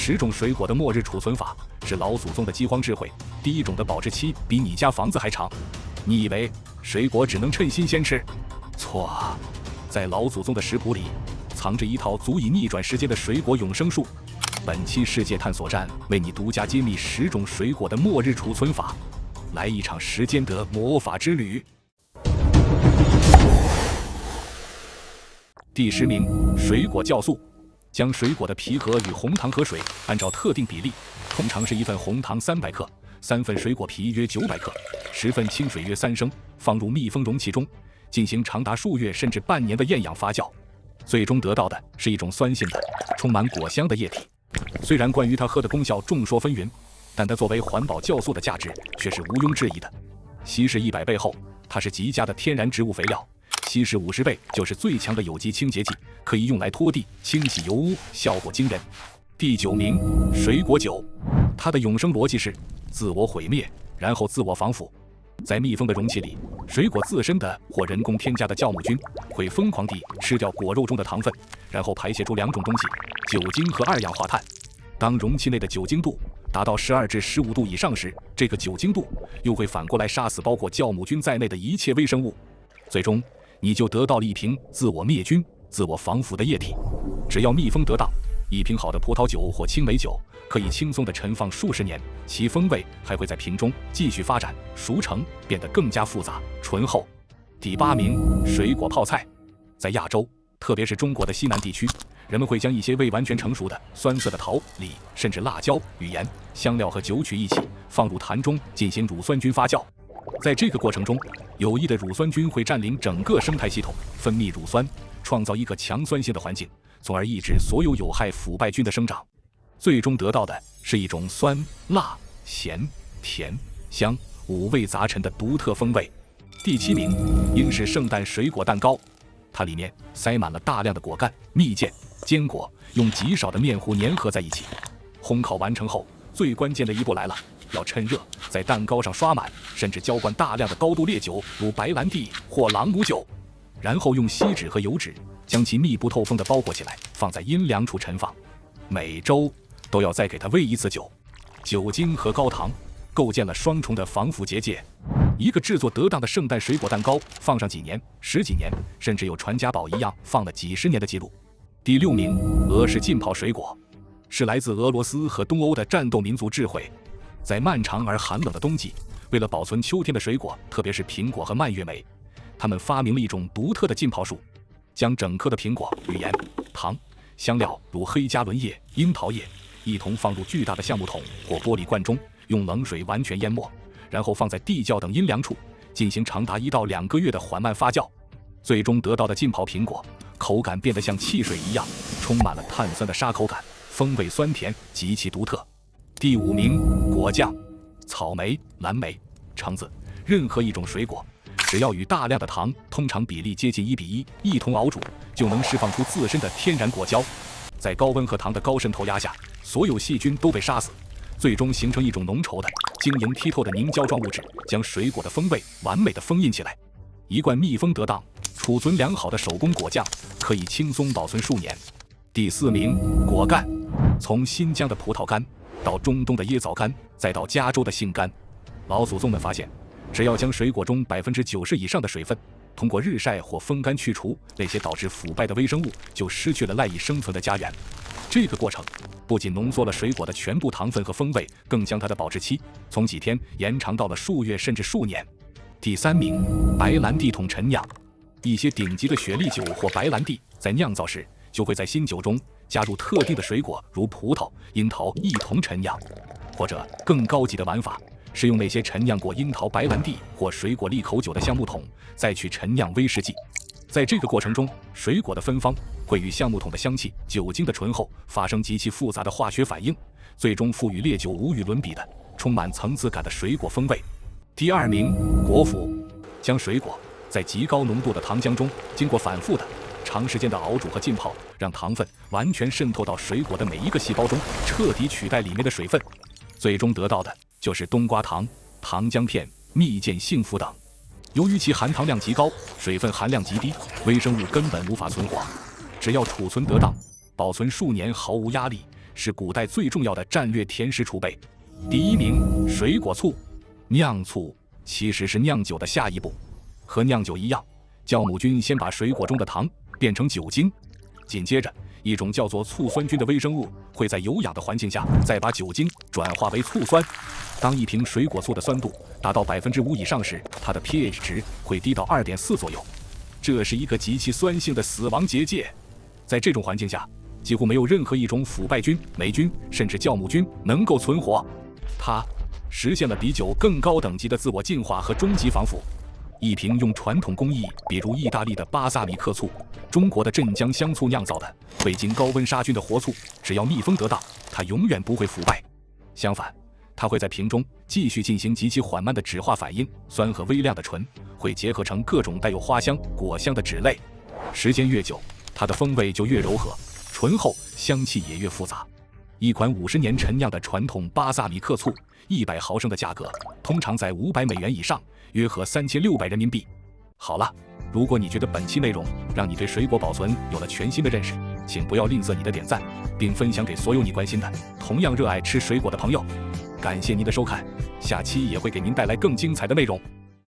10种水果的末日储存法是老祖宗的饥荒智慧。第1种的保质期比你家房子还长。你以为水果只能趁新鲜吃？错啊！在老祖宗的食谱里，藏着一套足以逆转时间的水果永生术。本期世界探索站为你独家揭秘10种水果的末日储存法，来一场时间的魔法之旅。第10名，水果酵素。将水果的皮核与红糖和水按照特定比例，通常是1份红糖300克，3份水果皮约900克，10份清水约3升，放入密封容器中，进行长达数月甚至半年的厌氧发酵，最终得到的是一种酸性的、充满果香的液体。虽然关于它喝的功效众说纷纭，但它作为环保酵素的价值却是毋庸置疑的。稀释100倍后，它是极佳的天然植物肥料；稀释50倍就是最强的有机清洁剂，可以用来拖地、清洗油污，效果惊人。第9名，水果酒。它的永生逻辑是自我毁灭，然后自我防腐。在密封的容器里，水果自身的或人工添加的酵母菌会疯狂地吃掉果肉中的糖分，然后排泄出2种东西：酒精和2氧化碳。当容器内的酒精度达到12至15度以上时，这个酒精度又会反过来杀死包括酵母菌在内的一切微生物，最终你就得到了一瓶自我灭菌、自我防腐的液体。只要密封得当，一瓶好的葡萄酒或青梅酒可以轻松地陈放数十年，其风味还会在瓶中继续发展、熟成，变得更加复杂、醇厚。第8名，水果泡菜。在亚洲，特别是中国的西南地区，人们会将一些未完全成熟的酸涩的桃、李，甚至辣椒与盐、香料和酒曲一起放入坛中进行乳酸菌发酵。在这个过程中，有益的乳酸菌会占领整个生态系统，分泌乳酸，创造一个强酸性的环境，从而抑制所有有害腐败菌的生长。最终得到的是一种酸、辣、咸、甜、香5味杂陈的独特风味。第7名，英式圣诞水果蛋糕。它里面塞满了大量的果干、蜜饯、坚果，用极少的面糊粘合在一起。烘烤完成后，最关键的一步来了，要趁热在蛋糕上刷满，甚至浇灌大量的高度烈酒，如白兰地或朗姆酒，然后用锡纸和油纸将其密不透风地包裹起来，放在阴凉处陈放。每周都要再给它喂一次酒，酒精和高糖构建了双重的防腐结界。一个制作得当的圣诞水果蛋糕放上几年、10几年，甚至有传家宝一样放了几10年的记录。第6名，俄式浸泡水果。是来自俄罗斯和东欧的战斗民族智慧。在漫长而寒冷的冬季，为了保存秋天的水果，特别是苹果和蔓越莓，他们发明了一种独特的浸泡术，将整颗的苹果与盐、糖、香料如黑加仑叶、樱桃叶一同放入巨大的橡木桶或玻璃罐中，用冷水完全淹没，然后放在地窖等阴凉处进行长达1到2个月的缓慢发酵。最终得到的浸泡苹果口感变得像汽水一样，充满了碳酸的沙口感，风味酸甜，极其独特。第5名，果酱。草莓、蓝莓、橙子，任何一种水果，只要与大量的糖，通常比例接近1比1，一同熬煮，就能释放出自身的天然果胶。在高温和糖的高渗透压下，所有细菌都被杀死，最终形成一种浓稠的、晶莹剔透的凝胶状物质，将水果的风味完美的封印起来。一罐密封得当、储存良好的手工果酱可以轻松保存数年。第4名，果干。从新疆的葡萄干到中东的椰枣干，再到加州的杏干，老祖宗们发现，只要将水果中90%以上的水分通过日晒或风干去除，那些导致腐败的微生物就失去了赖以生存的家园。这个过程不仅浓缩了水果的全部糖分和风味，更将它的保质期从几天延长到了数月甚至数年。第3名，白兰地桶陈酿。一些顶级的雪莉酒或白兰地在酿造时就会在新酒中加入特定的水果，如葡萄、樱桃一同陈酿，或者更高级的玩法是用那些陈酿过樱桃、白兰地或水果利口酒的橡木桶再去陈酿威士忌。在这个过程中，水果的芬芳会与橡木桶的香气、酒精的醇厚发生极其复杂的化学反应，最终赋予烈酒无与伦比的充满层次感的水果风味。第2名，果脯。将水果在极高浓度的糖浆中经过反复的长时间的熬煮和浸泡，让糖分完全渗透到水果的每一个细胞中，彻底取代里面的水分，最终得到的就是冬瓜糖、糖浆片、蜜饯、杏脯等。由于其含糖量极高，水分含量极低，微生物根本无法存活。只要储存得当，保存数年毫无压力，是古代最重要的战略甜食储备。第一名，水果醋。酿醋其实是酿酒的下一步，和酿酒一样，酵母菌先把水果中的糖变成酒精，紧接着一种叫做醋酸菌的微生物会在有氧的环境下再把酒精转化为醋酸。当一瓶水果醋的酸度达到5%以上时，它的 pH 值会低到2.4左右，这是一个极其酸性的死亡结界。在这种环境下，几乎没有任何一种腐败菌、霉菌甚至酵母菌能够存活。它实现了比酒更高等级的自我净化和终极防腐。一瓶用传统工艺，比如意大利的巴萨米克醋、中国的镇江香醋酿造的未经高温杀菌的活醋，只要密封得当，它永远不会腐败。相反，它会在瓶中继续进行极其缓慢的酯化反应，酸和微量的醇会结合成各种带有花香、果香的酯类。时间越久，它的风味就越柔和、醇厚，香气也越复杂。一款50年陈酿的传统巴萨米克醋，100毫升的价格通常在500美元以上，约合3600人民币。好了，如果你觉得本期内容让你对水果保存有了全新的认识，请不要吝啬你的点赞，并分享给所有你关心的同样热爱吃水果的朋友。感谢您的收看，下期也会给您带来更精彩的内容。